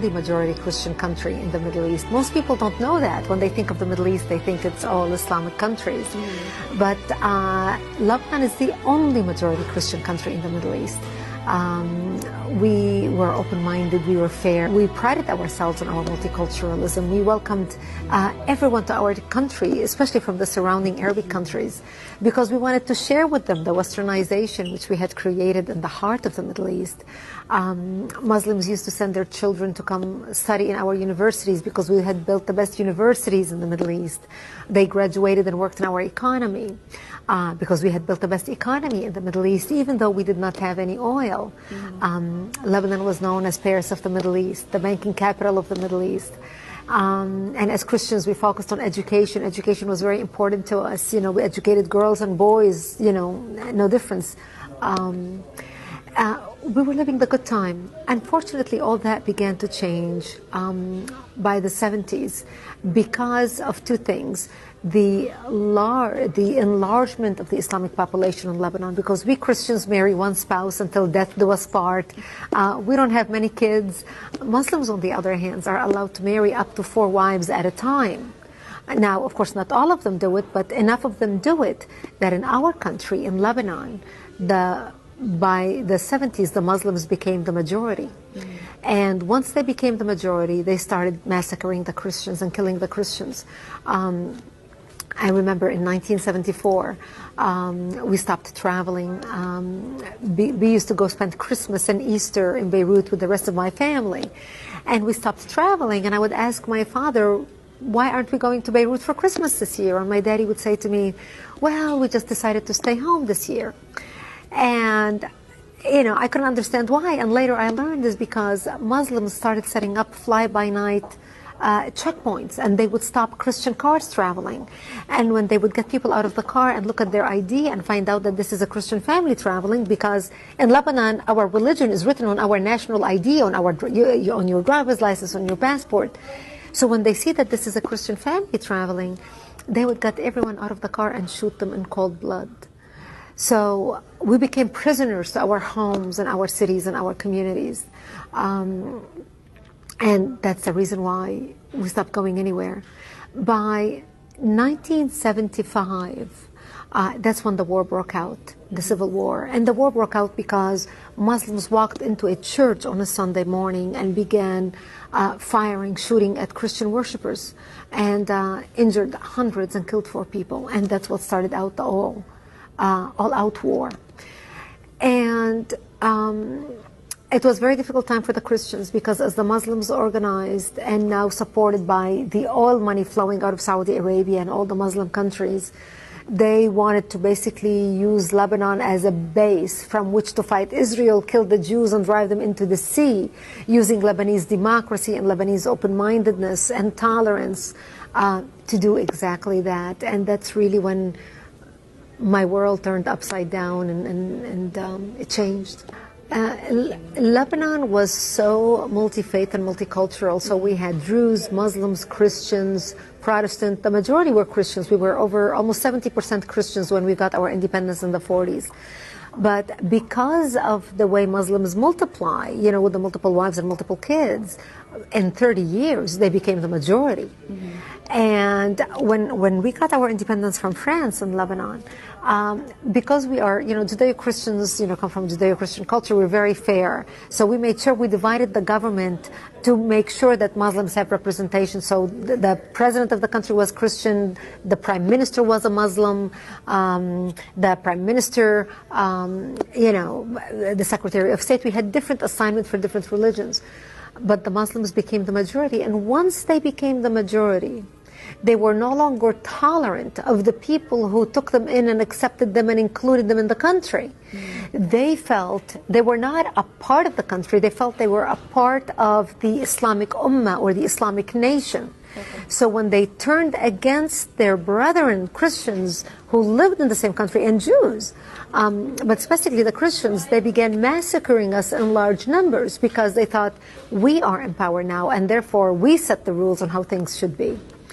the majority Christian country in the Middle East. Most people don't know that. When they think of the Middle East, they think it's all Islamic countries. But Lebanon is the only majority Christian country in the Middle East. We were open-minded, we were fair. We prided ourselves on our multiculturalism. We welcomed everyone to our country, especially from the surrounding Arabic countries, because we wanted to share with them the westernization which we had created in the heart of the Middle East. Muslims used to send their children to come study in our universities because we had built the best universities in the Middle East. They graduated and worked in our economy because we had built the best economy in the Middle East, even though we did not have any oil. Lebanon was known as Paris of the Middle East, the banking capital of the Middle East. And as Christians, we focused on education. Education was very important to us. You know, we educated girls and boys, you know, no difference. We were living the good time. Unfortunately, all that began to change by the 70s because of two things. The enlargement of the Islamic population in Lebanon, because we Christians marry one spouse until death do us part. We don't have many kids. Muslims, on the other hand, are allowed to marry up to 4 wives at a time. Now, of course, not all of them do it, but enough of them do it that in our country, in Lebanon, by the 70s, the Muslims became the majority. And once they became the majority, they started massacring the Christians and killing the Christians. I remember in 1974, we stopped traveling. We used to go spend Christmas and Easter in Beirut with the rest of my family. And we stopped traveling, and I would ask my father, why aren't we going to Beirut for Christmas this year? And my daddy would say to me, well, we just decided to stay home this year. And, you know, I couldn't understand why. And later I learned this because Muslims started setting up fly-by-night checkpoints, and they would stop Christian cars traveling. And when they would get people out of the car and look at their ID and find out that this is a Christian family traveling, because in Lebanon, our religion is written on our national ID, on your driver's license, on your passport. So when they see that this is a Christian family traveling, they would get everyone out of the car and shoot them in cold blood. So we became prisoners to our homes and our cities and our communities. And that's the reason why we stopped going anywhere. By 1975, that's when the war broke out, the civil war. And the war broke out because Muslims walked into a church on a Sunday morning and began shooting at Christian worshipers, and injured hundreds and killed 4 people. And that's what started out the all-out war. And it was a very difficult time for the Christians, because as the Muslims organized and now supported by the oil money flowing out of Saudi Arabia and all the Muslim countries, they wanted to basically use Lebanon as a base from which to fight Israel, kill the Jews and drive them into the sea, using Lebanese democracy and Lebanese open-mindedness and tolerance to do exactly that. And that's really when my world turned upside down and it changed. Lebanon was so multi-faith and multicultural. So we had Druze, Muslims, Christians, Protestant. The majority were Christians. We were over almost 70% Christians when we got our independence in the 40s. But because of the way Muslims multiply, you know, with the multiple wives and multiple kids, in 30 years, they became the majority. And when we got our independence from France and Lebanon, because we are, you know, Judeo-Christians, you know, come from Judeo-Christian culture, we're very fair. So we made sure we divided the government to make sure that Muslims have representation. So the president of the country was Christian, the prime minister was a Muslim, the prime minister, you know, the secretary of state. We had different assignments for different religions. But the Muslims became the majority. And once they became the majority, they were no longer tolerant of the people who took them in and accepted them and included them in the country. They felt they were not a part of the country. They felt they were a part of the Islamic Ummah or the Islamic nation. So when they turned against their brethren Christians who lived in the same country, and Jews, but specifically the Christians, they began massacring us in large numbers because they thought we are in power now, and therefore we set the rules on how things should be.